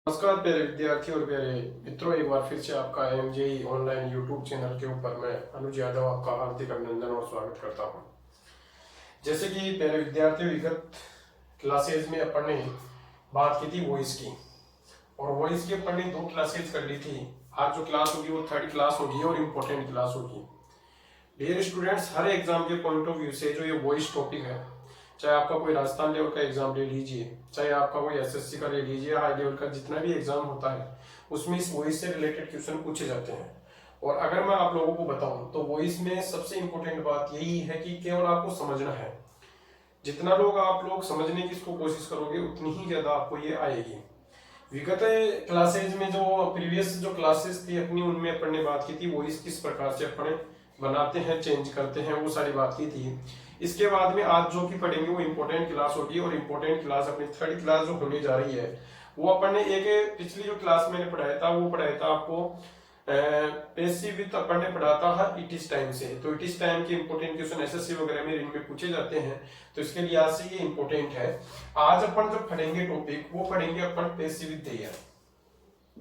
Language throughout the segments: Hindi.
नमस्कार प्यारे विद्यार्थी और प्यारे मित्रों, एक बार फिर से आपका एमजेई ऑनलाइन यूट्यूब चैनल के ऊपर मैं अनुज यादव आपका हार्दिक अभिनंदन और स्वागत करता हूं। जैसे कि प्यारे विद्यार्थी, विगत क्लासेज में अपन ने बात की थी वॉइस की, और वॉइस की अपन ने 2 क्लासेज कर ली थी। आज जो क्लास होगी वो 3rd क्लास होगी और इम्पोर्टेंट क्लास होगी। डियर स्टूडेंट्स, हर एग्जाम के पॉइंट ऑफ व्यू से जो ये वॉइस टॉपिक है, चाहे आपका कोई राजस्थान लेवल का एग्जाम ले लीजिए, चाहे आपका कोई एसएससी का ले लीजिए, हाई लेवल का जितना भी एग्जाम होता है उसमें इस वॉइस से रिलेटेड क्वेश्चन पूछे जाते हैं। और अगर मैं आप लोगों को बताऊं तो वॉइस में सबसे इंपॉर्टेंट बात यही है कि केवल आपको समझना है। जितना आप लोग समझने की इसको कोशिश करोगे उतनी ही ज्यादा आपको ये आएगी। विगत क्लासेज में जो प्रीवियस जो क्लासेस थी अपनी, उनमें अपन ने बात की थी वॉइस किस प्रकार से अपन बनाते हैं, चेंज करते हैं, वो सारी बात की थी। इसके बाद में आज जो की पढ़ेंगे वो इम्पोर्टेंट क्लास होगी, और इम्पोर्टेंट क्लास अपनी 3rd क्लास जो होने जा रही है वो अपन ने एक पिछली जो क्लास मैंने पढ़ाया था वो पढ़ाया था आपको पैसिव विथ, अपन ने पढ़ा था इट इज टाइम से। तो इट इज टाइम के इंपॉर्टेंट क्वेश्चन एसएससी वगैरह में इनमें पूछे जाते हैं, तो इसके लिए आज से ये इंपॉर्टेंट है। आज अपन जो पढ़ेंगे टॉपिक वो पढ़ेंगे अपन पैसिव विथ देयर।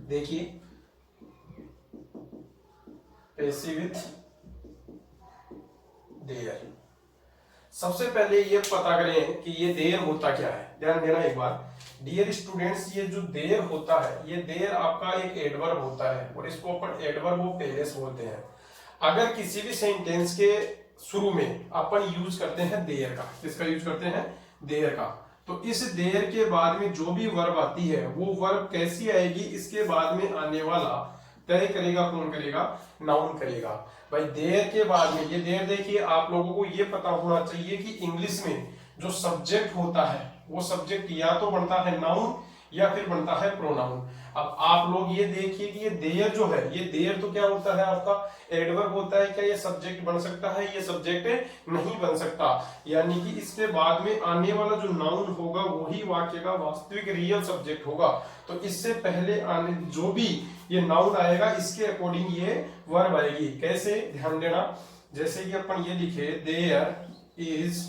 देखिए, पैसिव विथ देयर। सबसे पहले ये पता करें कि ये देर होता क्या है। ध्यान देना एक बार डियर स्टूडेंट्स, ये जो देर होता है, ये देर आपका एक एडवर्ब होता है, और इसको अपन एडवर्ब ऑफ पेरेंस बोलते हैं। अगर किसी भी सेंटेंस के शुरू में अपन यूज करते हैं देर का, किसका यूज करते हैं? देर का। तो इस देर के बाद में जो भी वर्ब आती है वो वर्ब कैसी आएगी, इसके बाद में आने वाला तय करेगा कौन करेगा? नाउन करेगा। भाई देर के बाद में ये देर, देखिए आप लोगों को ये पता होना चाहिए कि इंग्लिश में जो सब्जेक्ट होता है वो सब्जेक्ट या तो बनता है नाउन या फिर बनता है प्रोनाउन। अब आप लोग ये देखिए कि ये देर जो है, ये देर तो क्या होता है आपका? एडवर्ब होता है। क्या ये सब्जेक्ट बन सकता है? ये सब्जेक्ट नहीं बन सकता। यानी कि इसके बाद में आने वाला जो नाउन होगा वही वाक्य का वास्तविक रियल सब्जेक्ट होगा। तो इससे पहले आने जो भी ये नाउन आएगा इसके अकॉर्डिंग ये वर्ब आएगी। कैसे? ध्यान देना, जैसे कि अपन ये लिखे देयर इज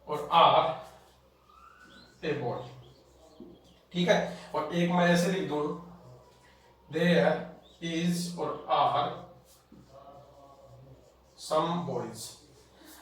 और आर ए बॉय, ठीक है। और एक मैं ऐसे लिख दूं, देयर इज और आर सम बॉयज।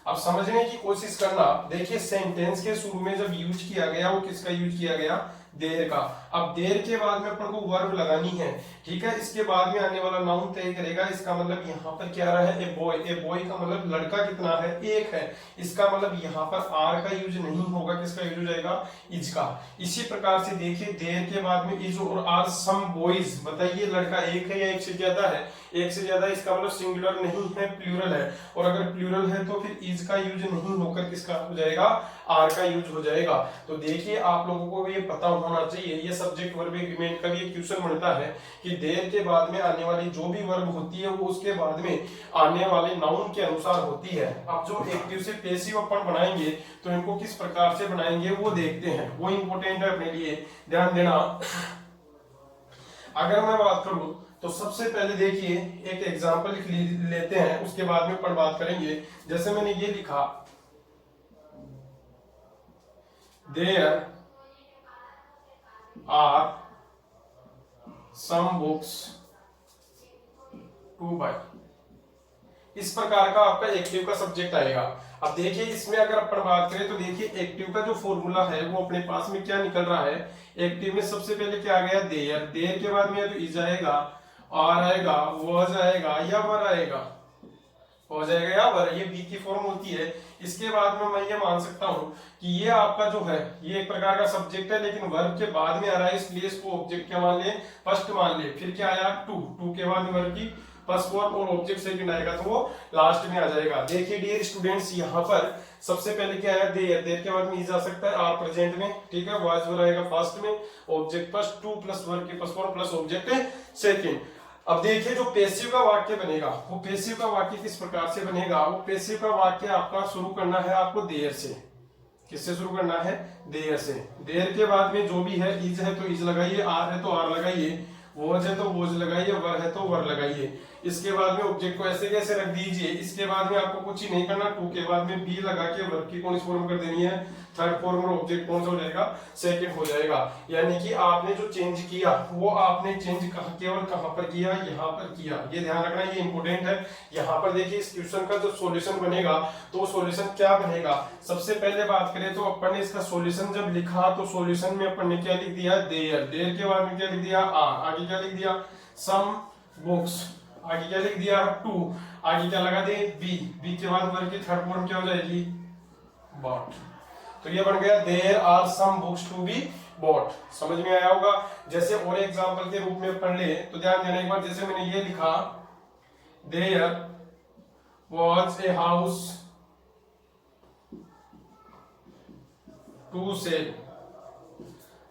अब समझने की कोशिश करना। देखिए सेंटेंस के शुरू में जब यूज किया गया वो किसका यूज किया गया? देर का। अब देर के बाद में अपन को वर्ब लगानी है, ठीक है। इसके बाद में आने वाला नाउन तय करेगा। इसका मतलब यहाँ पर क्या रहा है? A boy. ए बॉय का मतलब लड़का कितना है? एक है। इसका मतलब यहाँ पर आर का यूज नहीं होगा, किसका यूज हो जाएगा? इज का। इसी प्रकार से देखिए देर के बाद में इज और आर सम बॉयज। बताइए लड़का एक है या एक से ज्यादा है? एक से ज्यादा। इसका मतलब सिंगुलर नहीं है, प्लूरल है। और अगर प्लूरल है तो फिर इज का यूज नहीं होकर किसका हो जाएगा? आर का यूज हो जाएगा। तो देखिए आप लोगों को ये पता होना चाहिए, ये सब्जेक्ट वर्ब एग्रीमेंट का भी एक क्वेश्चन बनता है कि देर के बाद में आने वाली जो भी वर्ब होती है वो उसके बाद में आने वाले नाउन के अनुसार होती है। अब जो एक्टिव से पैसिव अपन बनाएंगे तो इनको किस प्रकार से बनाएंगे वो देखते हैं, वो इंपॉर्टेंट है अपने लिए। ध्यान देना। अगर मैं बात करूं तो सबसे पहले देखिए एक एग्जांपल लेते हैं, उसके बाद में अपन बात करेंगे। जैसे मैंने ये लिखा, there are some books to buy. इस प्रकार का आपका एक्टिव का सब्जेक्ट आएगा। अब देखिए इसमें अगर अपन बात करें तो देखिए एक्टिव का जो फॉर्मूला है वो अपने पास में क्या निकल रहा है? एक्टिव में सबसे पहले क्या आ गया? देयर। देयर के बाद में या तो इज आएगा, आर आएगा, वॉज आएगा या वर आएगा। हो जाएगा या वर, ये बी की फॉर्म होती है। इसके बाद में मैं ये मान सकता हूं कि ये आपका जो है ये एक प्रकार का सब्जेक्ट है, लेकिन वर्ब के बाद में आ रहा है, इसलिए इसको ऑब्जेक्ट क्या मान ले? फर्स्ट मान ले। फिर क्या आया? टू। टू के बाद वर्ब की फर्स्ट फॉर्म और ऑब्जेक्ट सेकंड आएगा तो वो लास्ट में आ जाएगा। देखिए डियर स्टूडेंट्स, यहाँ पर सबसे पहले क्या आया? देयर। देयर के बाद में इज आ सकता है आर प्रेजेंट में, ठीक है। वॉज वर आएगा फर्स्ट में, object first, to plus verb की first form plus object second. अब देखिए जो पैसिव का वाक्य बनेगा वो पैसिव का वाक्य किस प्रकार से बनेगा? वो पैसिव का वाक्य आपका शुरू करना है आपको देयर से। किससे शुरू करना है? देयर से। देयर के बाद में जो भी है, इज है तो इज लगाइए, आर है तो आर लगाइए, वॉज है तो वॉज लगाइए, वर है तो वर लगाइए। इसके बाद में ऑब्जेक्ट को ऐसे कैसे रख दीजिए, इसके बाद में आपको कुछ ही नहीं करना, टू के बाद में बी लगा के वर्ब की कौन सी फॉर्म कर देनी है, थर्ड फॉर्म, और ऑब्जेक्ट कौन सा हो जाएगा, सेकंड हो जाएगा। यानी कि आपने जो चेंज किया वो आपने चेंज केवल कहां पर किया, यहां पर किया। ये ध्यान रखना, ये इंपॉर्टेंट है। यहां पर देखिए इस क्वेश्चन का जो सॉल्यूशन बनेगा तो सॉल्यूशन क्या बनेगा। सबसे पहले बात करें तो अपन ने इसका सॉल्यूशन जब लिखा तो सॉल्यूशन में अपन ने क्या लिख दिया, देयर। देयर के बाद में क्या लिख दिया, आगे क्या लिख दिया, सम बुक्स, आगे क्या लिख दिया, टू, आगे क्या लगा दे, बी, बी के बाद वर्ब की थर्ड फॉर्म क्या हो जाएगी, बॉट। तो ये बन गया there are some books to be bought. समझ में आया होगा। जैसे और एग्जांपल के रूप में पढ़ ले तो ध्यान देना एक बार, जैसे मैंने ये लिखा there was a house to sell.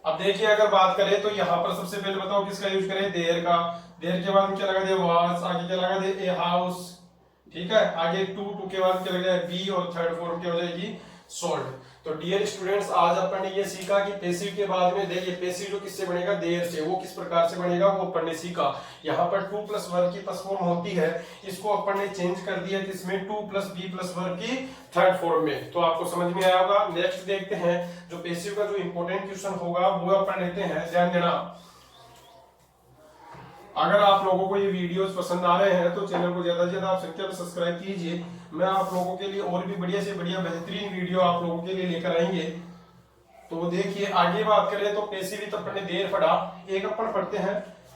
अब देखिए अगर बात करें तो यहां पर सबसे पहले बताओ किसका यूज करें, देयर का। देयर के बाद में क्या लगा दे, वाज, आगे क्या लगा दे, ए हाउस, ठीक है, आगे टू, टू के बाद क्या लग जाए, बी, और थर्ड फॉर्म क्या हो जाएगी, सोल्ड। तो डियर स्टूडेंट्स आज अपन ने ये सीखा कि पैसिव के बाद में देखिए पैसिव जो किससे बनेगा, देयर से, वो किस प्रकार से बनेगा वो अपन ने सीखा। यहाँ पर टू प्लस वर्ब की फर्स्ट फॉर्म होती है, इसको अपन ने चेंज कर दिया किसमें, to plus be plus verb की थर्ड फॉर्म में। तो आपको समझ में आया होगा। नेक्स्ट देखते हैं जो पैसिव का जो इंपॉर्टेंट क्वेश्चन होगा वो अपन लेते हैं। ध्यान देना, अगर आप लोगों को ये वीडियोस पसंद आ रहे हैं तो चैनल को ज्यादा से ज्यादा आप संख्या में सब्सक्राइब कीजिए। मैं आप लोगों के लिए और भी बढ़िया से बढ़िया बेहतरीन वीडियो आप लोगों के लिए लेकर आएंगे। तो देखिए आगे बात करें तो पैसिव विथ अपन ने देर पढ़ा, एक अपन पढ़ते हैं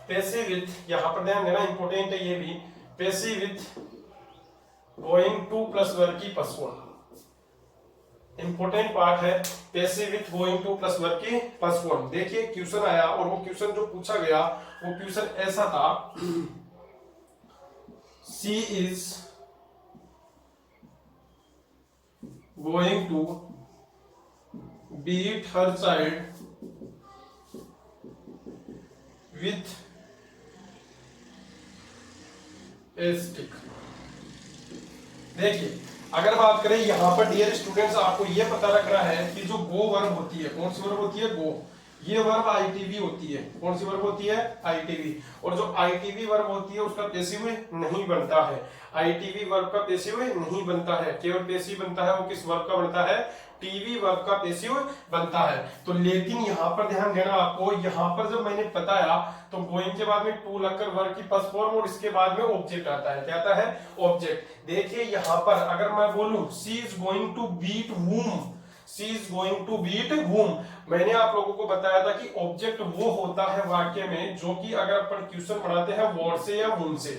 पैसिव विथ। यहाँ पर ध्यान देना इंपॉर्टेंट है ये भी, passive with going to plus verb की फर्स्ट फॉर्म। इंपॉर्टेंट पार्ट है passive with going to plus verb की फर्स्ट फॉर्म। देखिए क्वेश्चन आया और वो क्वेश्चन जो पूछा गया वो क्वेश्चन ऐसा था, she is going to beat her child with a stick. देखिए अगर बात करें यहाँ पर डियर स्टूडेंट्स आपको ये पता रखना है कि जो गो वर्ब होती है, कौन सी वर्ब होती है, गो, ये वर्ब आईटीवी होती है। कौन सी वर्ब होती है, आईटीवी। और जो आईटीवी वर्ब होती है उसका पैसिव नहीं बनता है, आईटीवी वर्ब का पैसिव नहीं बनता है। केवल पैसिव बनता है वो किस वर्ब का बनता है, टीवी वर्ब का पैसिव बनता है। तो लेकिन यहाँ पर ध्यान देना आपको, यहाँ पर जब मैंने बताया तो गोइंग के बाद में टू लगकर वर्ब की फर्स्ट फॉर्म और इसके बाद में ऑब्जेक्ट आता है। क्या आता है, ऑब्जेक्ट। देखिए यहाँ पर अगर मैं बोलूं she is going to beat whom, she is going to beat whom, मैंने आप लोगों को बताया था कि ऑब्जेक्ट वो होता है वाक्य में जो कि अगर अपन क्वेश्चन बनाते हैं वर्ड से या वूम से,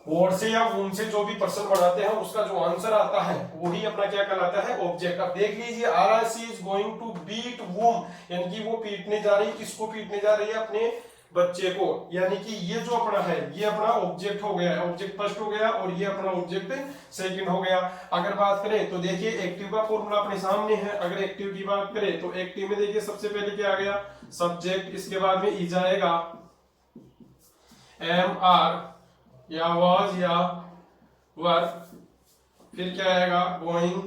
वर्ड से या वूम से जो भी पर्सन बनाते हैं उसका जो आंसर आता है वही अपना क्या कहलाता है, ऑब्जेक्ट। अब देख लीजिए आ रहा है सी इज गोइंग टू बीट वूम, यानी कि वो पीटने जा रही है, किसको पीटने जा रही है, अपने बच्चे को। यानी कि ये जो अपना है ये अपना ऑब्जेक्ट हो गया, ऑब्जेक्ट फर्स्ट हो गया और ये अपना ऑब्जेक्ट सेकंड हो गया। अगर बात करें तो देखिए एक्टिव का फॉर्मूला अपने सामने है। अगर एक्टिव की बात करें तो एक्टिव में देखिए सबसे पहले क्या आ गया, सब्जेक्ट, इसके बाद में इज आएगा, एम आर या वाज या वर्ब, फिर क्या आएगा, गोइंग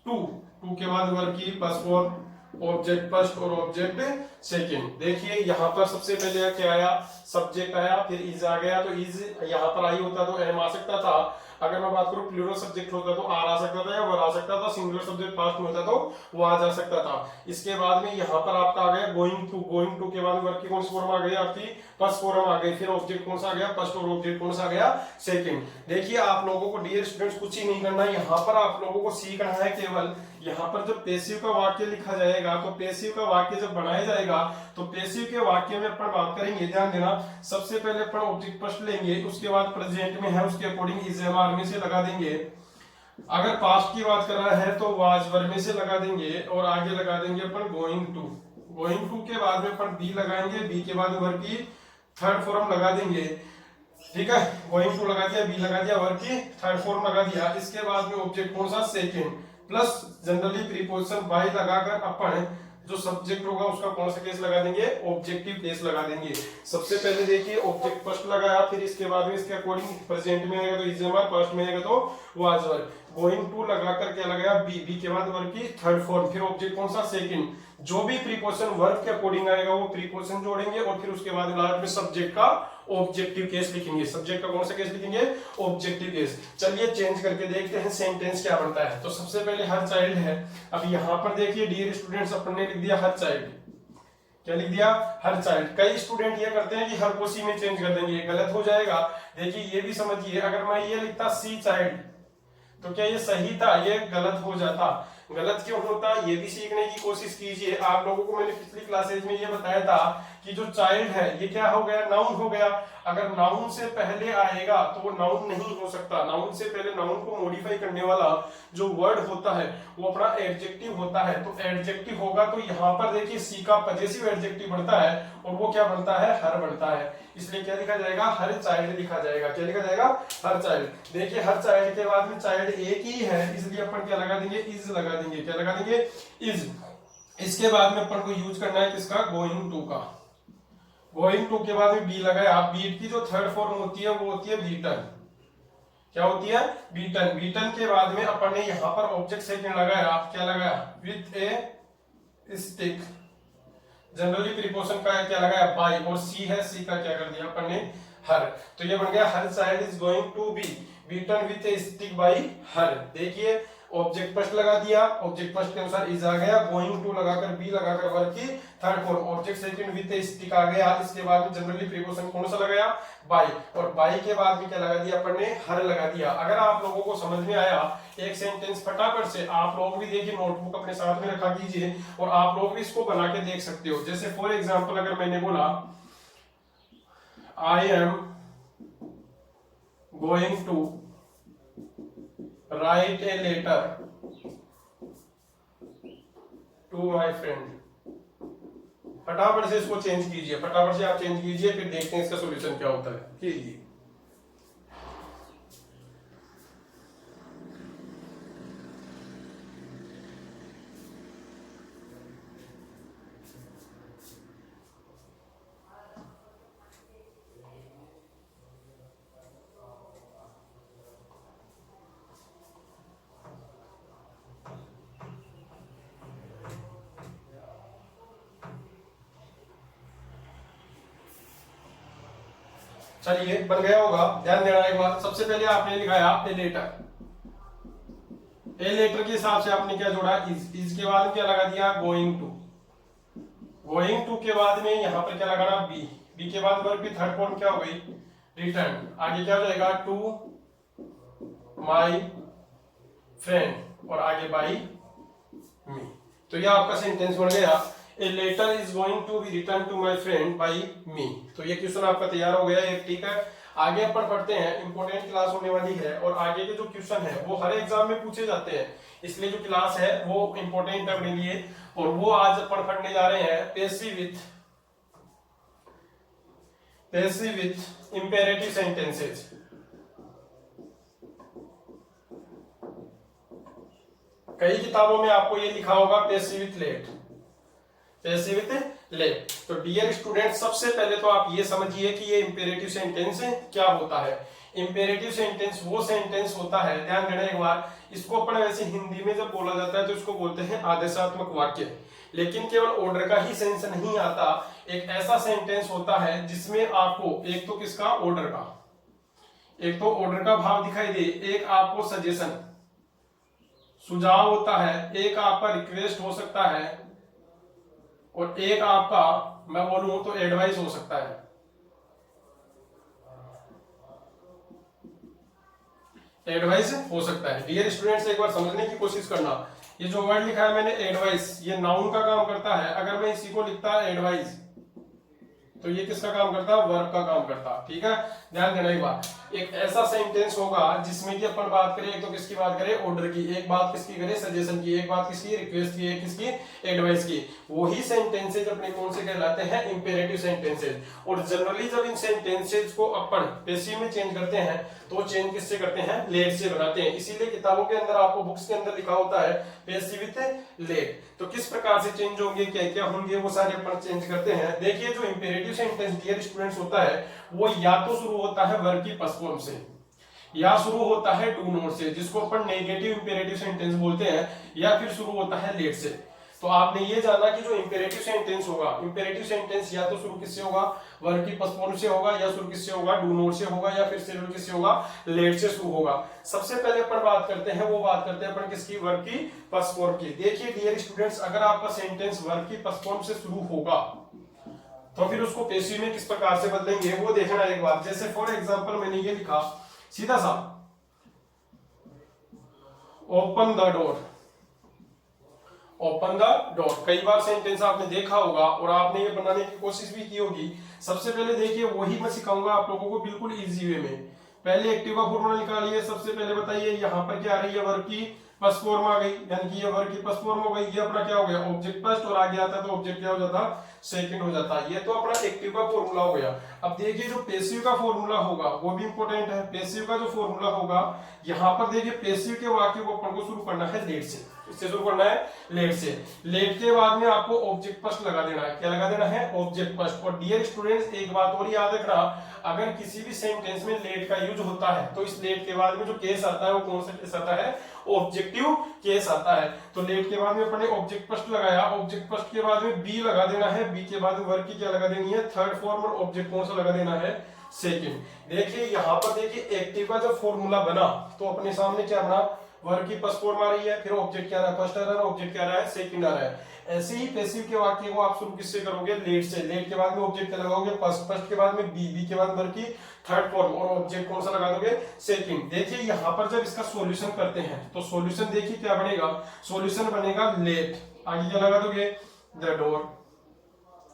टू, टू के बाद वर्ब की फर्स्ट फॉर्म, ऑब्जेक्ट फर्स्ट और ऑब्जेक्ट सेकंड। देखिए यहाँ पर सबसे पहले क्या आया, सब्जेक्ट आया, फिर इज आ गया। तो इज यहाँ पर आई होता तो एम आ सकता था, अगर मैं बात करूं प्लूरल सब्जेक्ट होता तो आर आ सकता था या वर आ सकता था, सिंगुलर सब्जेक्ट पास्ट में होता तो वो आ जा सकता था। इसके बाद में यहाँ पर आपका आ गया गोइंग टू, गोइंग टू के बाद वर्ब की कौन सी फॉर्म आ गई, आपकी फर्स्ट फॉर्म आ गई, फिर ऑब्जेक्ट कौन सा आ गया, फर्स्ट, और ऑब्जेक्ट कौन सा आ गया, सेकंड। देखिए आप लोगों को डियर स्टूडेंट्स कुछ ही नहीं करना, यहाँ पर आप लोगों को सीखना है केवल, यहाँ पर जब पैसिव का वाक्य लिखा जाएगा तो पैसिव का वाक्य जब बनाया जाएगा तो पैसिव के वाक्य में अपन बात करेंगे। ध्यान देना, सबसे पहले अपन ऑब्जेक्ट फर्स्ट लेंगे, उसके बाद प्रेजेंट में है उसके अकॉर्डिंग इज एम आर में से लगा देंगे। अगर पास्ट की बात कर रहा है तो वाज वर्ब में से लगा देंगे और आगे लगा देंगे अपन गोइंग टू। गोइंग टू के बाद में अपन बी लगाएंगे, बी के बाद वर्ब की थर्ड फॉर्म लगा देंगे। ठीक है, गोइंग टू लगा दिया, बी लगा दिया, वर्ब की थर्ड फॉर्म लगा दिया। इसके बाद में ऑब्जेक्ट कौन सा, second, plus generally preposition by लगाकर अपन जो सब्जेक्ट होगा उसका कौन सा केस लगा देंगे, ऑब्जेक्टिव केस लगा देंगे। सबसे पहले देखिए ऑब्जेक्ट फर्स्ट लगाया, फिर इसके बाद में इसके अकॉर्डिंग प्रेजेंट में आएगा तो इज एम आर, पास्ट में आएगा तो वाज वर्ब। गोइंग टू लगाकर क्या लगाया, बी, बी के बाद वर्ब की थर्ड फॉर्म, फिर ऑब्जेक्ट कौन सा, सेकंड। जो भी प्रीपोजिशन वर्ब के अकॉर्डिंग आएगा वो प्रीपोजिशन जोड़ेंगे और फिर उसके बाद लास्ट में सब्जेक्ट का ऑब्जेक्टिव केस लिखेंगे। सब्जेक्ट का कौन सा केस लिखेंगे? Objective case. चलिए चेंज करके देखते हैं सेंटेंस क्या बनता है। तो सबसे पहले हर चाइल्ड है। अब यहाँ पर देखिए डियर स्टूडेंट्स अपन ने लिख दिया हर चाइल्ड। क्या लिख दिया? Her child. कई स्टूडेंट ये करते हैं कि हर को सी में चेंज कर देंगे, ये गलत हो जाएगा। देखिए ये भी समझिए, अगर मैं ये लिखता सी चाइल्ड तो क्या ये सही था? ये गलत हो जाता। गलत क्यों होता? ये भी सीखने की कोशिश कीजिए। आप लोगों को मैंने पिछली क्लासेज में ये बताया था कि जो चाइल्ड है ये क्या हो गया? नाउन हो गया। अगर नाउन से पहले आएगा तो वो नाउन नहीं हो सकता। नाउन से पहले नाउन को मॉडिफाई करने वाला जो वर्ड होता है वो अपना एडजेक्टिव होता है। तो एडजेक्टिव होगा तो यहाँ पर देखिए सी का पजेसिव एडजेक्टिव बनता है और वो क्या बनता है? हर बनता है। इसलिए क्या लिखा जाएगा? हर चाइल्ड लिखा जाएगा। क्या लिखा जाएगा? Her child. देखिए हर चाइल्ड के बाद में चाइल्ड एक ही है, इसलिए अपन क्या लगा देंगे? इज लगा देंगे। क्या लगा देंगे? इज। इसके बाद में अपन को यूज करना है किसका? गोइंग टू का। गोइंग टू के बाद में बी लगाया। बीट की जो थर्ड फॉर्म होती है वो होती है बीटन। क्या होती है? बीटन। बीटन के बाद में अपन ने यहाँ पर ऑब्जेक्ट सेकंड लगाया। क्या लगाया? With a stick. Generally preposition का क्या लगाया? बाय। और सी है, सी का क्या कर दिया अपन ने? हर। तो ये बन गया her child is going to be beaten with a stick by her. देखिए ऑब्जेक्ट फर्स्ट लगा दिया, ऑब्जेक्ट फर्स्ट के अनुसार इज आ गया, गोइंग टू लगाकर बी लगाकर वर्ब की third form, object second with a stick आ गया। इसके बाद में जनरली प्रीपोजिशन कौन सा लगाया? बाय। और बाय के बाद में क्या लगा दिया अपन ने? हर लगा दिया। अगर आप लोगों को समझ में आया एक सेंटेंस फटाफट से आप लोग भी देखिए नोटबुक अपने साथ में रखा कीजिए और आप लोग भी इसको बना के देख सकते हो। जैसे फॉर एग्जांपल अगर मैंने बोला I am going to write a letter to my friend, फटाफट से इसको चेंज कीजिए, फटाफट से आप चेंज कीजिए, फिर देखते हैं इसका सॉल्यूशन क्या होता है। कीजिए। चलिए बन गया होगा, ध्यान देना एक बार। सबसे पहले आपने लिखाया ए लेटर। ए लेटर के हिसाब से आपने क्या जोड़ा? इज के बाद क्या लगा दिया? Going to. गोइंग टू के बाद में यहां पर क्या लगाना? बी। बी के बाद वर्ब की थर्ड फॉर्म क्या हो गई? रिटर्न। आगे क्या हो जाएगा? टू माई फ्रेंड और आगे बाई मी। तो यह आपका सेंटेंस बन गया a letter is going to be written to my friend by me. तो ये क्वेश्चन आपका तैयार हो गया एक। ठीक है, आगे अपन पढ़ते हैं। इंपॉर्टेंट क्लास होने वाली है और आगे के जो क्वेश्चन है वो हर एग्जाम में पूछे जाते हैं, इसलिए जो क्लास है वो इंपॉर्टेंट है अपने लिए। और वो आज अपन पढ़ने जा रहे हैं पैसिव विथ इंपेरेटिव सेंटेंसेस। कई किताबों में आपको ये लिखा होगा passive with let, passive with let. तो डियर स्टूडेंट सबसे पहले तो आप ये समझिए कि ये इंपेरेटिव सेंटेंस क्या होता है। इंपेरेटिव सेंटेंस वो सेंटेंस होता है, ध्यान देना एक बार, इसको अपन वैसे हिंदी में जब बोला जाता है तो इसको बोलते हैं आदेशात्मक वाक्य। लेकिन केवल ऑर्डर का ही सेंस नहीं आता, एक ऐसा सेंटेंस होता है जिसमें आपको एक तो किसका? ऑर्डर का, एक तो ऑर्डर का भाव दिखाई दे, एक आपको सजेशन सुझाव होता है, एक आपका रिक्वेस्ट हो सकता है और एक आपका मैं बोलूं तो एडवाइस हो सकता है। एडवाइस हो सकता है। डियर स्टूडेंट्स एक बार समझने की कोशिश करना, ये जो वर्ड लिखा है मैंने एडवाइस, ये नाउन का काम करता है। अगर मैं इसी को लिखता एडवाइस तो ये किसका काम करता? वर्ब का काम करता। ठीक है, ध्यान देना एक बात। एक ऐसा सेंटेंस होगा जिसमें कि अपन बात करें, एक तो किसकी बात करें? ऑर्डर की, एक बात किसकी करें? सजेशन की, एक बात किसकी? रिक्वेस्ट की, एक किसकी? एडवाइस की। वही सेंटेंसेज अपने कौन से कहलाते हैं? Imperative sentences. और जनरली जब इन सेंटेंसेज को अपन पैसिव में चेंज करते हैं तो चेंज किससे करते हैं? लेट से बनाते हैं। इसीलिए किताबों के अंदर आपको बुक्स के अंदर लिखा होता है पैसिव विथ लेट। तो किस प्रकार से चेंज होंगे, क्या क्या होंगे, वो सारे अपन चेंज करते हैं। देखिए जो इंपेरेटिव सेंटेंस डियर स्टूडेंट्स होता है वो या तो शुरू होता है वर्ब की फर्स्ट फॉर्म से या शुरू होता है डू नॉट से, जिसको अपन नेगेटिव इंपेरेटिव सेंटेंस बोलते हैं, या फिर शुरू होता है लेट से। तो आपने ये जाना कि जो इंपेरेटिव सेंटेंस होगा, इंपेरेटिव सेंटेंस या तो शुरू किससे होगा, वर्ब की पोस्टपोन से होगा, या शुरू किससे होगा, डू नॉट से होगा, या फिर शुरू किससे होगा, लेट से शुरू होगा। सबसे पहले अपन बात करते हैं, वो बात करते हैं अपन किसकी, वर्ब की पोस्टपोन की। देखिए डियर स्टूडेंट्स, अगर आपका सेंटेंस वर्ब की पोस्टपोन से शुरू होगा तो फिर उसको पेशिव में किस प्रकार से बदलेंगे वो देखना एक बार। जैसे फॉर एग्जांपल मैंने ये लिखा सीधा सा, open the door, open the door. कई बार सेंटेंस आपने देखा होगा और आपने ये बनाने की कोशिश भी की होगी। सबसे पहले देखिए वही मैं सिखाऊंगा आप लोगों को बिल्कुल इजी वे में। पहले एक्टिव का फॉर्मूला निकालिए। सबसे पहले बताइए यहाँ पर क्या आ रही है, वर्ब की फर्स्ट फॉर्म आ गई, यानी कि ये वर्ब की फर्स्ट फॉर्म हो गई। ये अपना क्या हो गया, ऑब्जेक्ट फर्स्ट, और आगे आता है तो ऑब्जेक्ट क्या हो जाता, सेकंड हो जाता है। ये तो अपना एक्टिव का फॉर्मूला हो गया। अब देखिए जो पेसिव का फॉर्मूला होगा वो भी इंपॉर्टेंट है। पेसिव का जो फॉर्मूला होगा, यहाँ पर देखिए पेसिव के वाक्य को अपन को शुरू करना है लेट से। इससे शुरू करना है लेट से। लेट के बाद में आपको ऑब्जेक्ट फर्स्ट लगा देना है। क्या लगा देना है, ऑब्जेक्ट फर्स्ट। और डियर स्टूडेंट्स एक बात और याद रखना, अगर किसी भी सेंटेंस में लेट का यूज होता है तो इस लेट के बाद में जो केस आता है वो कौन सा केस आता है, ऑब्जेक्टिव केस आता है। तो लेट के बाद में अपने ऑब्जेक्ट फर्स्ट लगाया, ऑब्जेक्ट फर्स्ट के बाद में बी लगा देना है, बी के बाद में वर्ब की क्या लगा देनी है, थर्ड फॉर्म, और ऑब्जेक्ट कौन सा लगा देना है, सेकंड। देखिए यहाँ पर देखिए एक्टिव का जब फॉर्मूला बना तो अपने सामने क्या बना, वर्ब की फर्स्ट फॉर्म आ रही है, फिर ऑब्जेक्ट क्या आ रहा है, फर्स्ट आ रहा है, ऑब्जेक्ट क्या आ रहा है, सेकंड आ रहा है। ऐसे ही पैसिव के वाक्य को आप शुरू किससे करोगे, लेट से। लेट के बाद में ऑब्जेक्ट क्या लगाओगे, फर्स्ट, फर्स्ट के बाद में बी, बी के बाद वर्ब की थर्ड फॉर्म, और ऑब्जेक्ट कौन सा लगा दोगे, सेकंड। देखिए यहाँ पर जब इसका सॉल्यूशन करते हैं तो सॉल्यूशन देखिए क्या बनेगा, सॉल्यूशन बनेगा लेट, आगे क्या लगा दोगे, द डोर,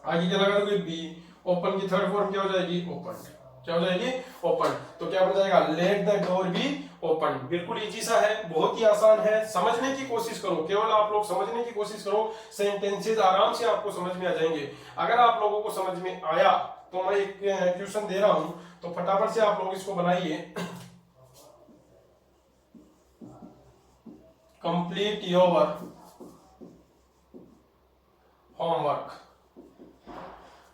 आगे क्या लगा दोगे, बी, ओपन की थर्ड फॉर्म क्या हो जाएगी, ओपन। क्या हो जाएगी, ओपन। तो क्या बन जाएगा, let the door be open. बिल्कुल इजी सा है, बहुत ही आसान है। समझने की कोशिश करो, केवल आप लोग समझने की कोशिश करो, सेंटेंसेस आराम से आपको समझ में आ जाएंगे। अगर आप लोगों को समझ में आया तो मैं एक क्वेश्चन दे रहा हूं, तो फटाफट से आप लोग इसको बनाइए। Complete your homework,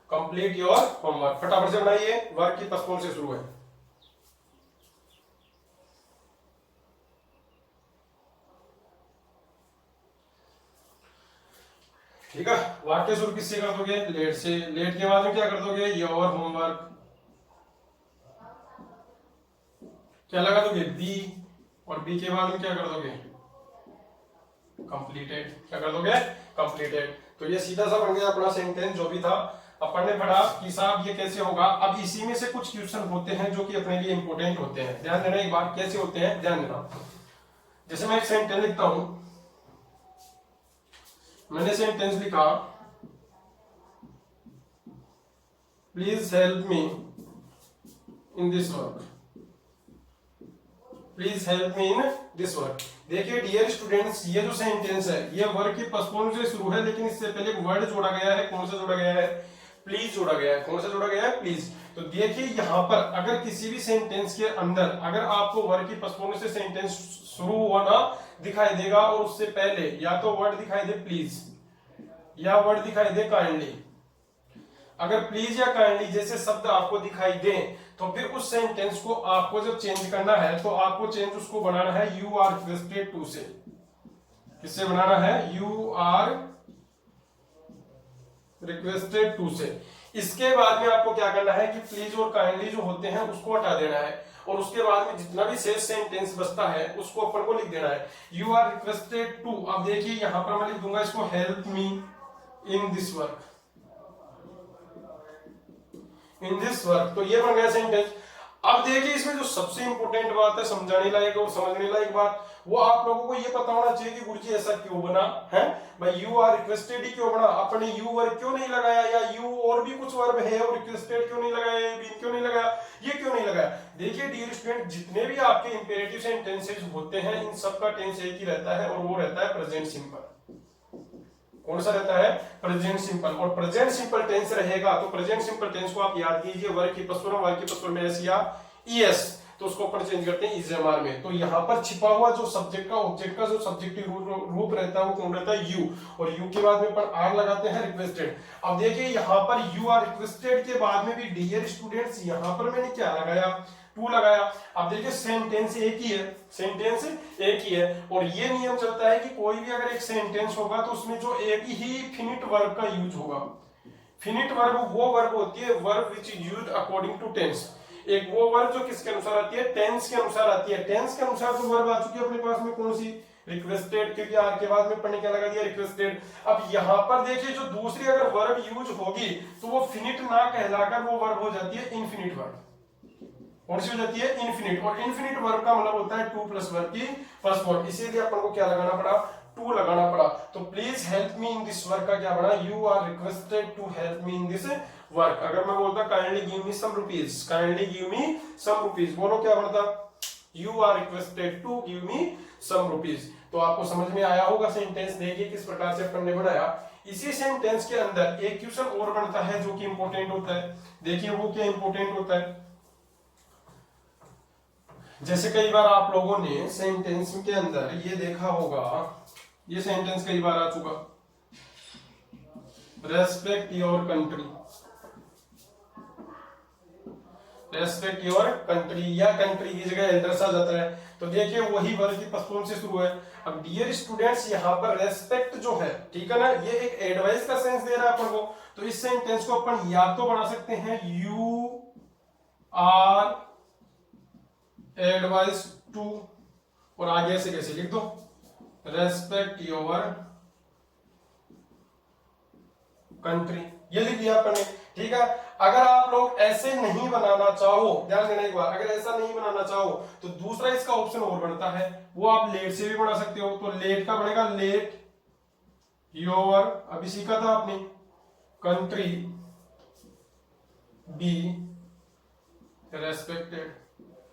complete your homework, फटाफट से बनाइए। वर्क की पोस्टपोन से शुरू है। ठीक है, वाक्य शुरू किससे कर दोगे, लेट से। लेट के बाद में क्या कर दोगे, योर होमवर्क, क्या लगा दोगे, बी, और बी के बाद में क्या कर दोगे, कंप्लीटेड। क्या कर दोगे, कंप्लीटेड। तो ये सीधा सा बन गया अपना सेंटेंस जो भी था। अपन ने पढ़ा कि साहब ये कैसे होगा। अब इसी में से कुछ क्वेश्चन होते हैं जो कि अपने लिए इंपॉर्टेंट होते हैं, ध्यान देना एक बार, कैसे होते हैं ध्यान देना। जैसे मैं एक सेंटेंस लिखता हूं, मैंने सेंटेंस लिखा, please help me in this work, please help me in this work. देखिए डियर स्टूडेंट्स, ये जो सेंटेंस है ये वर्ब की पोस्टपोन से शुरू है, लेकिन इससे पहले एक वर्ड जोड़ा गया है। कौन सा जोड़ा गया है, प्लीज जोड़ा गया है। कौन सा जोड़ा गया है, प्लीज। तो देखिए यहां पर अगर किसी भी सेंटेंस के अंदर अगर आपको वर्ब की पोस्टपोन से सेंटेंस शुरू होना दिखाई देगा और उससे पहले या तो वर्ड दिखाई दे प्लीज या वर्ड दिखाई दे काइंडली, अगर प्लीज या काइंडली जैसे शब्द आपको दिखाई दे तो फिर उस सेंटेंस को आपको जब चेंज करना है तो आपको चेंज उसको बनाना है यू आर रिक्वेस्टेड टू से। किससे बनाना है, यू आर रिक्वेस्टेड टू से। इसके बाद में आपको क्या करना है कि प्लीज और काइंडली जो होते हैं उसको हटा देना है, और उसके बाद में जितना भी शेष सेंटेंस बचता है उसको अपन को लिख देना है, यू आर रिक्वेस्टेड टू। अब देखिए यहां पर मैं लिख दूंगा इसको, help me in this work, in this work. तो ये बन गया सेंटेंस। अब देखिए इसमें जो सबसे इंपॉर्टेंट बात है, समझाने लायक और समझने लायक बात, वो आप लोगों को ये पता होना चाहिए कि गुरुजी ऐसा क्यों बना है भाई, यू आर रिक्वेस्टेड ही क्यों बना, अपने यू वर्ब क्यों नहीं लगाया, या यू और भी कुछ वर्ब है और रिक्वेस्टेड क्यों नहीं लगाया, बीन क्यों नहीं लगाया, ये क्यों नहीं लगाया। देखिए डियर स्टूडेंट, जितने भी आपके इंपेरेटिव सेंटेंसेस होते हैं इन सबका टेंस एक ही रहता है, और वो रहता है प्रेजेंट सिंपल। कौन सा रहता है, प्रेजेंट सिंपल। और प्रेजेंट सिंपल टेंस रहेगा तो प्रेजेंट सिंपल टेंस को आप याद कीजिए, वर्ब की पोस्टपोन, वर्ब की पोस्टपोन में एस या ईएस, तो उसको अपन चेंज करते हैं इजएमआर में। तो यहाँ पर छिपा हुआ जो सब्जेक्ट का ऑब्जेक्ट का जो सब्जेक्टिव रूप रहता है वो कौन रहता है, यू, और यू के बाद में अपन आर लगाते हैं, रिक्वेस्टेड। अब देखिए यहाँ पर यू आर रिक्वेस्टेड के बाद में भी डियर स्टूडेंट्स यहाँ पर मैंने क्या लगाया, टू लगाया। अब देखिए सेंटेंस एक ही है, सेंटेंस एक ही है, और ये नियम चलता है कि कोई भी अगर एक सेंटेंस होगा तो उसमें जो एक ही फिनिट वर्ब का यूज होगा। फिनिट वर्ब वो वर्ब होती है verb which is used according to tense. एक वो वर्ब जो किसके अनुसार आती है, टेंस के अनुसार आती है। टेंस के अनुसार जो वर्ब आ चुकी है अपने पास में कौन सी, रिक्वेस्टेड, क्योंकि आर के बाद में पढ़ने क्या लगा दिया, रिक्वेस्टेड। अब यहां पर देखिए जो दूसरी अगर वर्ब यूज होगी तो वो फिनिट ना कहलाकर वो वर्ब हो जाती है इनफिनिट वर्ब। कौन सी हो जाती है, इनफिनिट। और इनफिनिट वर्ब का मतलब होता है टू प्लस वर्ब की फर्स्ट फॉर्म, इसीलिए अपन को क्या लगाना पड़ा, टू लगाना पड़ा। तो please help me in this work का क्या बना, you are requested to help me in this work. अगर मैं बोलता kindly give me some rupees, kindly give me some rupees, बोलो क्या बनता, you are requested to give me some rupees. तो आपको समझ में आया होगा सेंटेंस, देखिए किस प्रकार से अपन ने बनाया। इसी सेंटेंस के अंदर एक क्वेश्चन और बनता है जो कि इंपॉर्टेंट होता है। देखिए वो क्या इंपॉर्टेंट होता है, जैसे कई बार आप लोगों ने सेंटेंस के अंदर ये देखा होगा, ये सेंटेंस कई बार आ चुका, respect your country, respect your country, या कंट्री की जगह एल्डर्स आ जाता है। तो देखिए वही वर्ब की फर्स्ट फॉर्म से शुरू है। अब डियर स्टूडेंट्स यहाँ पर रेस्पेक्ट जो है, ठीक है ना, ये एक एडवाइस का सेंस दे रहा है अपन को। तो इस सेंटेंस को अपन या तो बना सकते हैं यू आर एडवाइस टू, और आगे ऐसे कैसे लिख दो, रेस्पेक्ट योर कंट्री, ये लिख दिया अपन ने, ठीक है। अगर आप लोग ऐसे नहीं बनाना चाहो, ध्यान देना एक बार, अगर ऐसा नहीं बनाना चाहो तो दूसरा इसका ऑप्शन और बनता है, वो आप लेट से भी बना सकते हो। तो लेट का बनेगा लेट योर, अभी सीखा था आपने, कंट्री बी रेस्पेक्टेड,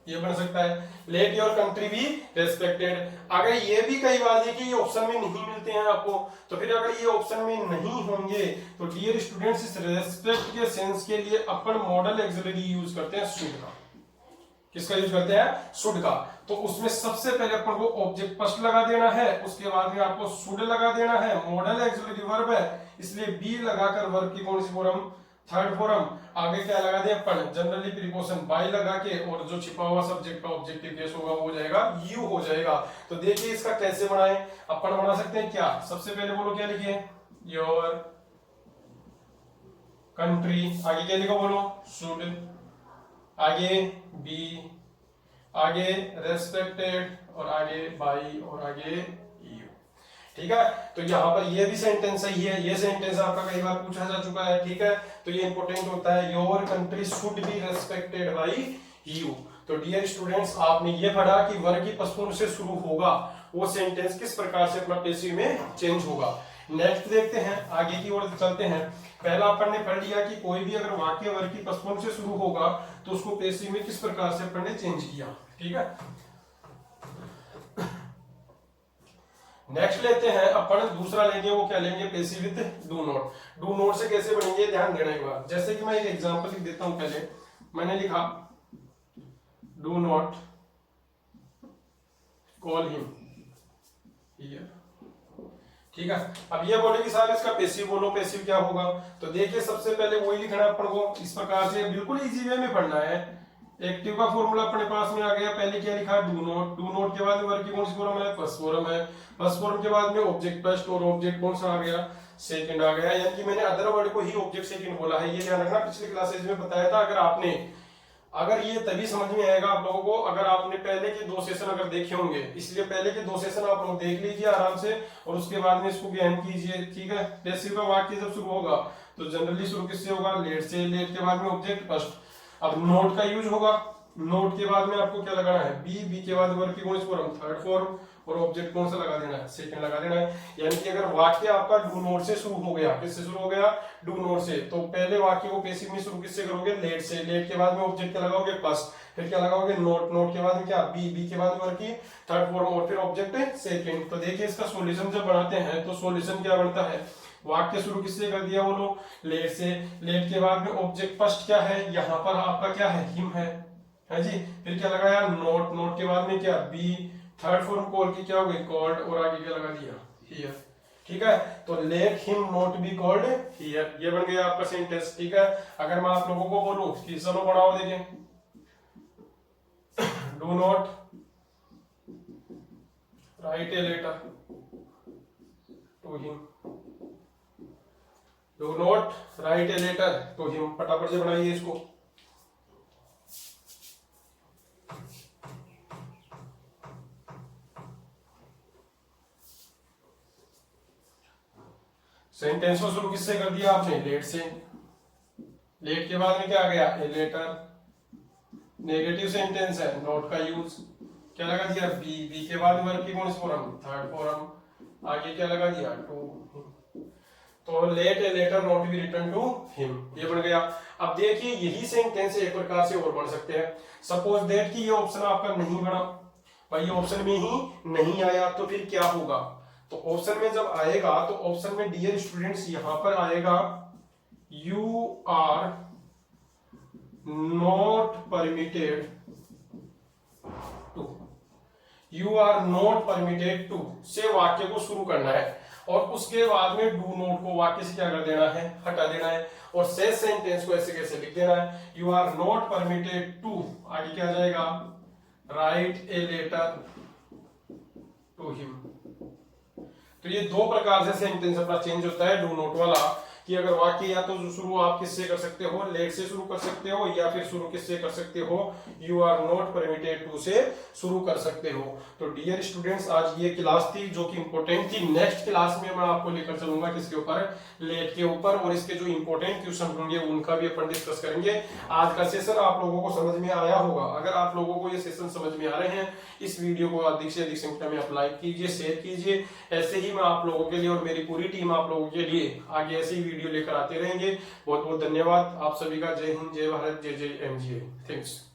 ये बन सकता है, let your country B respected. अगर ये भी कई बार देखिए ये ऑप्शन में नहीं मिलते हैं आपको, तो फिर अगर ये ऑप्शन में नहीं होंगे तो डियर स्टूडेंट्स इस रेस्पेक्ट के सेंस के लिए अपन मॉडल एक्सिलरी यूज करते हैं शुड का। किसका यूज करते हैं, शुड का। तो उसमें सबसे पहले अपन को ऑब्जेक्ट फर्स्ट लगा देना है, उसके बाद में आपको शुड लगा देना है, मॉडल एक्सिलरी वर्ब है इसलिए बी लगाकर वर्ब की कौन सी फॉर्म, थर्ड फॉर्म। आगे क्या लगा दें अपन, जनरली प्रीपोजिशन बाय लगा के, और जो छिपा हुआ सब्जेक्ट का ऑब्जेक्टिव केस होगा वो हो जाएगा यू हो जाएगा। तो देखिए इसका कैसे बनाएं, अपन बना सकते हैं क्या, सबसे पहले बोलो क्या लिखिए, योर कंट्री, आगे क्या लिखो बोलो, शुड, आगे बी, आगे रेस्पेक्टेड, और आगे बाय, और आगे यू, ठीक है। तो यहाँ पर ये भी सेंटेंस सही है, ये सेंटेंस आपका कई बार पूछा जा चुका है, ठीक है। तो ये इंपॉर्टेंट होता है, your country should be respected by you. तो डियर स्टूडेंट्स आपने ये पढ़ा कि वर्ब की फर्स्ट फॉर्म से शुरू होगा वो सेंटेंस किस प्रकार से अपना पेसिव में चेंज होगा। नेक्स्ट देखते हैं, आगे की ओर चलते हैं। पहला अपन ने पढ़ लिया कि कोई भी अगर वाक्य वर्ब की फर्स्ट फॉर्म से शुरू होगा तो उसको पेसिव में किस प्रकार से अपन ने चेंज किया, ठीक है। नेक्स्ट लेते हैं अपन, दूसरा लेंगे, वो क्या लेंगे, passive with do not. Do not से कैसे बनेंगे ध्यान देना एक बार। जैसे कि मैं एक एग्जांपल लिख देता हूं, पहले मैंने लिखा do not call him here, ठीक है। अब ये बोले कि साहब इसका पेसिव बोलो, पेसिव क्या होगा। तो देखिए सबसे पहले वही लिखना है अपन को, इस प्रकार से बिल्कुल इजी वे में पढ़ना है। एक्टिव का फॉर्मूला अपने पास में आ गया, पहले क्या लिखा, डू नॉट, डू नॉट के बाद वर्ब की कौन सी फॉर्म है, फर्स्ट फॉर्म है, फर्स्ट फॉर्म के बाद में ऑब्जेक्ट फर्स्ट, और ऑब्जेक्ट कौन सा आ गया, सेकंड आ गया, यानी कि मैंने अदर वर्ड को ही ऑब्जेक्ट सेकंड बोला है, ये ध्यान रखना। पिछले क्लासेस में बताया था, अगर ये तभी समझ में आएगा आप लोगों को अगर आपने पहले के 2 सेशन अगर देखे होंगे, इसलिए पहले के 2 सेशन आप लोग देख लीजिए आराम से और उसके बाद में इसको ज्ञान कीजिए, ठीक है। पैसिव का वाक्य जब शुरू होगा तो जनरली शुरू किससे होगा, लेट से, लेट के बाद में ऑब्जेक्ट फर्स्ट। अब नोट का यूज होगा, नोट के बाद में आपको क्या लगाना है, बी, बी के बाद वर्ब की कौन सी फॉर्म, थर्ड फॉर्म, और ऑब्जेक्ट कौन सा लगा देना है, सेकंड लगा देना है। यानी कि अगर वाक्य आपका डू नोट से शुरू हो गया, किससे शुरू हो गया, डू नोट से, तो पहले वाक्य को पेसिव में शुरू किससे करोगे, लेट से, लेट के बाद में ऑब्जेक्ट क्या लगाओगे, फर्स्ट, फिर क्या लगाओगे, नोट, नोट के बाद में क्या, बी, बी के बाद वर्ब की थर्ड फॉर्म, और फिर ऑब्जेक्ट सेकंड। तो देखिए इसका सॉल्यूशन जब बनाते हैं तो सॉल्यूशन क्या बनता है, वाक्य शुरू किससे कर दिया बोलो, लेट से, लेट के बाद में ऑब्जेक्ट फर्स्ट क्या है, यहाँ पर आपका क्या है, हिम है जी, फिर क्या लगाया, नोट, नोट के बाद में क्या, बी, थर्ड फॉर्म कॉल की क्या हो गई, कॉल्ड, और आगे क्या लगा दिया, हियर, ठीक है। तो let him not be called here, ये बन गया आपका सेंटेंस, ठीक है। अगर मैं आप लोगों को बोलूं कि चलो बढ़ाओ, देखें do not write a letter to him, do not write a letter to him. फटाफट से बनाइए इसको। सेंटेंस को शुरू किससे कर दिया आपने? लेट से। लेट के बाद में क्या आ गया? A letter. नेगेटिव सेंटेंस है, नॉट का यूज क्या लगा दिया? बी। बी के बाद वर्ब की कौन सी फॉर्म? Third form. आगे क्या लगा दिया? टू। तो let a letter not be written to him, ये बन गया। अब देखिए यही सेंटेंस एक प्रकार से और बन सकते हैं। सपोज दैट कि ये ऑप्शन आपका नहीं बना, भाई ये ऑप्शन में ही नहीं आया, तो फिर क्या होगा? तो ऑप्शन में जब आएगा तो ऑप्शन में डियर स्टूडेंट्स यहां पर आएगा you are not permitted to, you are not permitted to से वाक्य को शुरू करना है और उसके बाद में डू नॉट को वाक्य से क्या कर देना है? हटा देना है। और से सेंटेंस को ऐसे कैसे लिख देना है? You are not permitted to, आगे क्या जाएगा? Write a letter to him. तो ये दो प्रकार से सेंटेंस अपना चेंज होता है डू नॉट वाला, कि अगर वाक्य या तो शुरू आप किससे कर सकते हो? लेट से शुरू कर सकते हो, या फिर शुरू किससे कर सकते हो? You are not permitted to से शुरू कर सकते हो। तो डियर स्टूडेंट्स आज ये क्लास थी जो कि इंपॉर्टेंट थी। नेक्स्ट क्लास में मैं आपको लेकर चलूंगा किसके ऊपर? लेट के ऊपर, और इसके जो इंपॉर्टेंट क्वेश्चन होंगे उनका भी अपन डिस्कस करेंगे। आज का सेशन आप लोगों को समझ में आया होगा। अगर आप लोगों को ये सेशन समझ में आ रहे हैं, इस वीडियो को अधिक से अधिक संख्या में आप लाइक कीजिए, शेयर कीजिए। ऐसे ही मैं आप लोगों के लिए और मेरी पूरी टीम आप लोगों के लिए आगे ऐसे ही वीडियो लेकर आते रहेंगे। बहुत बहुत धन्यवाद आप सभी का। जय हिंद, जय भारत, जय जय एमजीए। थैंक्स।